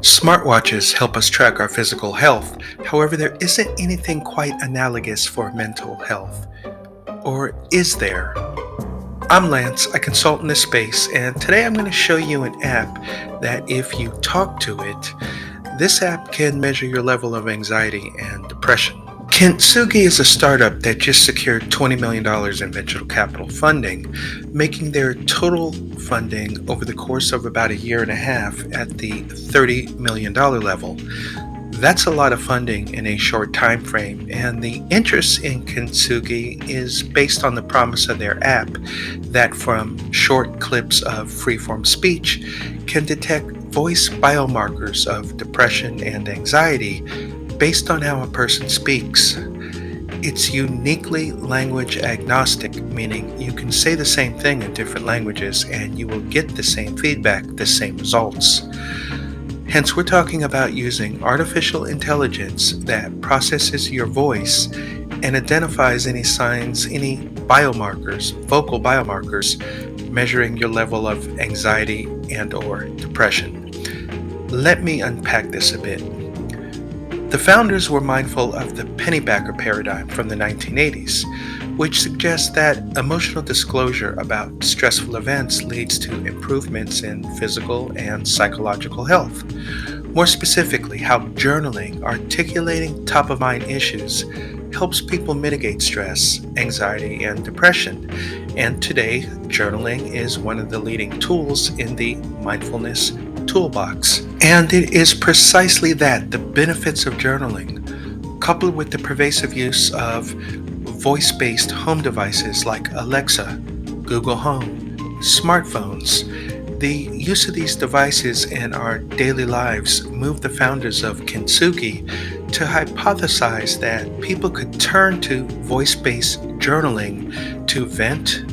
Smartwatches help us track our physical health. However, there isn't anything quite analogous for mental health. Or is there? I'm Lance, I consult in this space, and today I'm going to show you an app that if you talk to it, this app can measure your level of anxiety and depression. Kintsugi is a startup that just secured $20 million in venture capital funding, making their total funding over the course of about a year and a half at the $30 million level. That's a lot of funding in a short time frame, and the interest in Kintsugi is based on the promise of their app that from short clips of freeform speech can detect voice biomarkers of depression and anxiety based on how a person speaks. It's uniquely language agnostic, meaning you can say the same thing in different languages and you will get the same feedback, the same results. Hence, we're talking about using artificial intelligence that processes your voice and identifies any signs, any biomarkers, vocal biomarkers, measuring your level of anxiety and or depression. Let me unpack this a bit. The founders were mindful of the pennybacker paradigm from the 1980s, which suggests that emotional disclosure about stressful events leads to improvements in physical and psychological health. More specifically, how journaling, articulating top-of-mind issues, helps people mitigate stress, anxiety, and depression. And today, journaling is one of the leading tools in the mindfulness toolbox. And it is precisely that, the benefits of journaling, coupled with the pervasive use of voice-based home devices like Alexa, Google Home, smartphones. The use of these devices in our daily lives moved the founders of Kintsugi to hypothesize that people could turn to voice-based journaling to vent,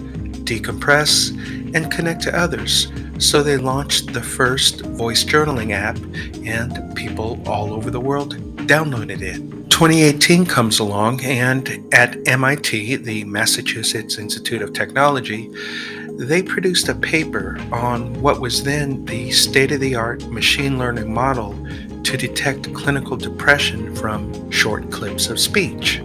decompress, and connect to others. So they launched the first voice journaling app, and people all over the world downloaded it. 2018 comes along, and at MIT, the Massachusetts Institute of Technology, they produced a paper on what was then the state-of-the-art machine learning model to detect clinical depression from short clips of speech.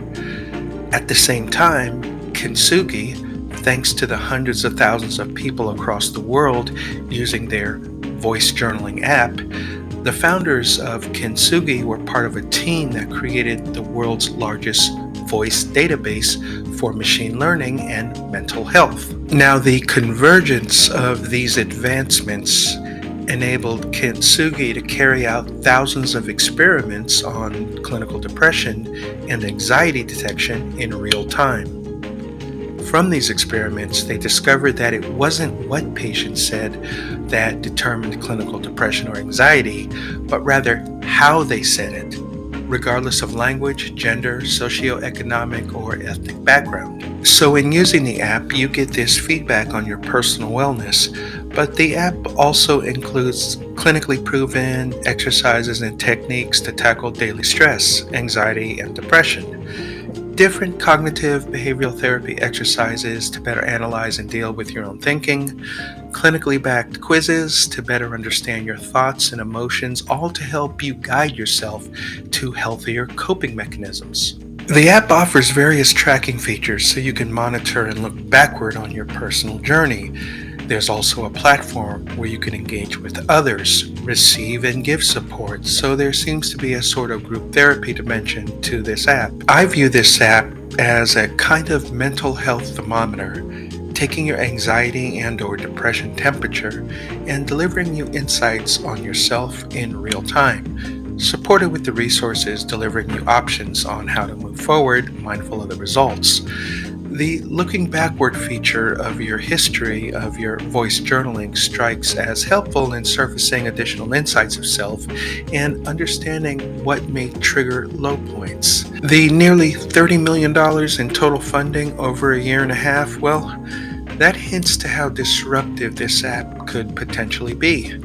At the same time, Kintsugi, thanks to the hundreds of thousands of people across the world using their voice journaling app, the founders of Kintsugi were part of a team that created the world's largest voice database for machine learning and mental health. Now, the convergence of these advancements enabled Kintsugi to carry out thousands of experiments on clinical depression and anxiety detection in real time. From these experiments, they discovered that it wasn't what patients said that determined clinical depression or anxiety, but rather how they said it, regardless of language, gender, socioeconomic, or ethnic background. So in using the app, you get this feedback on your personal wellness, but the app also includes clinically proven exercises and techniques to tackle daily stress, anxiety, and depression. Different cognitive behavioral therapy exercises to better analyze and deal with your own thinking, clinically backed quizzes to better understand your thoughts and emotions, all to help you guide yourself to healthier coping mechanisms. The app offers various tracking features so you can monitor and look backward on your personal journey. There's also a platform where you can engage with others, receive and give support, so there seems to be a sort of group therapy dimension to this app. I view this app as a kind of mental health thermometer, taking your anxiety and or depression temperature and delivering you insights on yourself in real time, supported with the resources delivering you options on how to move forward, mindful of the results. The looking backward feature of your history of your voice journaling strikes as helpful in surfacing additional insights of self and understanding what may trigger low points. The nearly $30 million in total funding over a year and a half, well, that hints to how disruptive this app could potentially be.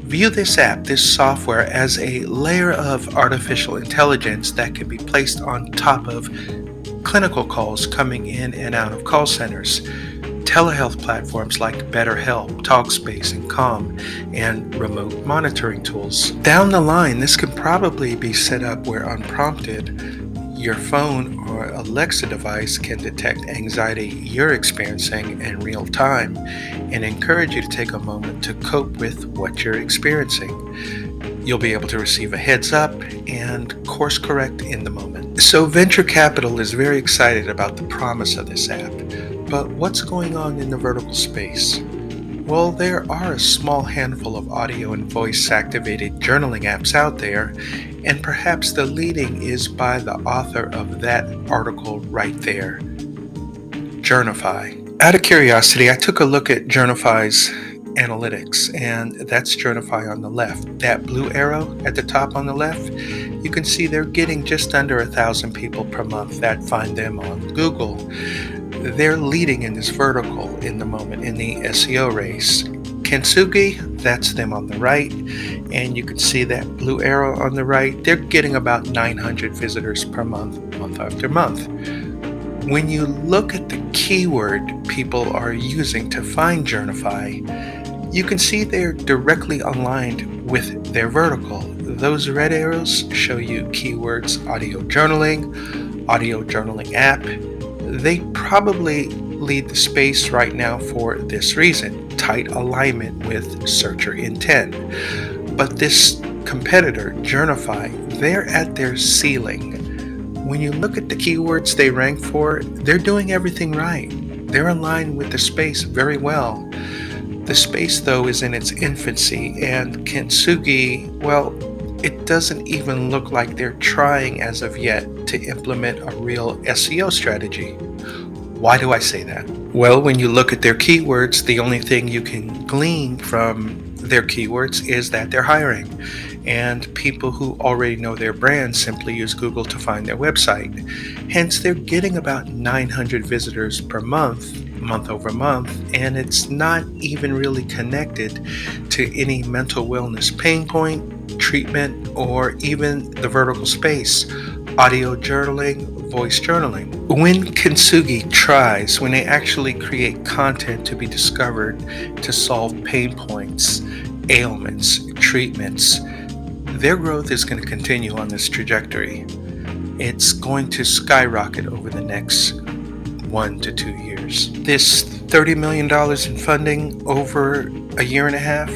View this app, this software, as a layer of artificial intelligence that can be placed on top of clinical calls coming in and out of call centers telehealth platforms like BetterHelp, Talkspace, and Calm, and remote monitoring tools. Down the line, this can probably be set up where unprompted, your phone or Alexa device can detect anxiety you're experiencing in real time and encourage you to take a moment to cope with what you're experiencing. You'll be able to receive a heads up and course correct in the moment. So, venture capital is very excited about the promise of this app. But what's going on in the vertical space? Well, there are a small handful of audio and voice activated journaling apps out there, and perhaps the leading is by the author of that article right there, Journify. Out of curiosity, I took a look at Journify's analytics, and that's Journify on the left. That blue arrow at the top on the left, you can see they're getting just under 1,000 people per month that find them on Google. They're leading in this vertical in the moment in the SEO race. Kintsugi, that's them on the right, and you can see that blue arrow on the right. They're getting about 900 visitors per month, month after month. When you look at the keyword people are using to find Journify, you can see they're directly aligned with their vertical. Those red arrows show you keywords audio journaling app. They probably lead the space right now for this reason, tight alignment with searcher intent. But this competitor, Journify, they're at their ceiling. When you look at the keywords they rank for, they're doing everything right. They're aligned with the space very well. The space, though, is in its infancy, and Kintsugi, well, it doesn't even look like they're trying as of yet to implement a real SEO strategy. Why do I say that? Well, when you look at their keywords, the only thing you can glean from their keywords is that they're hiring. And people who already know their brand simply use Google to find their website. Hence, they're getting about 900 visitors per month, month over month, and it's not even really connected to any mental wellness pain point, treatment, or even the vertical space, audio journaling, voice journaling. When Kintsugi tries, when they actually create content to be discovered to solve pain points, ailments, treatments, their growth is going to continue on this trajectory. It's going to skyrocket over the next 1 to 2 years. This $30 million in funding over a year and a half,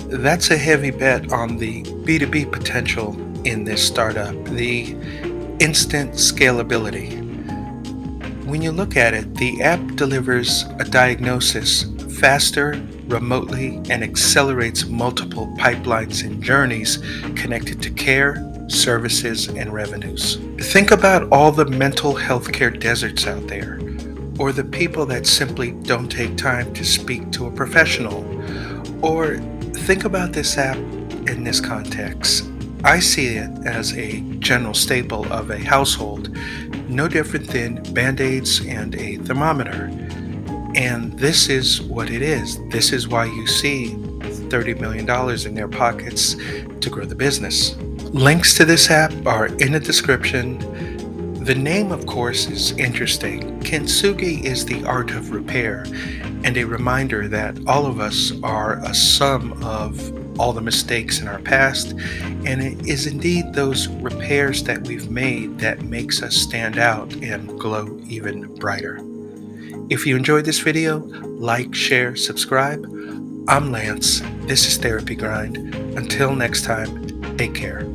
that's a heavy bet on the B2B potential in this startup, the instant scalability. When you look at it, the app delivers a diagnosis faster, remotely, and accelerates multiple pipelines and journeys connected to care, services, and revenues. Think about all the mental health care deserts out there, or the people that simply don't take time to speak to a professional. Or think about this app in this context. I see it as a general staple of a household, no different than Band-Aids and a thermometer. And this is what it is. This is why you see $30 million in their pockets to grow the business. Links to this app are in the description. The name, of course, is interesting. Kintsugi is the art of repair, and a reminder that all of us are a sum of all the mistakes in our past, and it is indeed those repairs that we've made that makes us stand out and glow even brighter. If you enjoyed this video, like, share, subscribe. I'm Lance. This is Therapy Grind. Until next time, take care.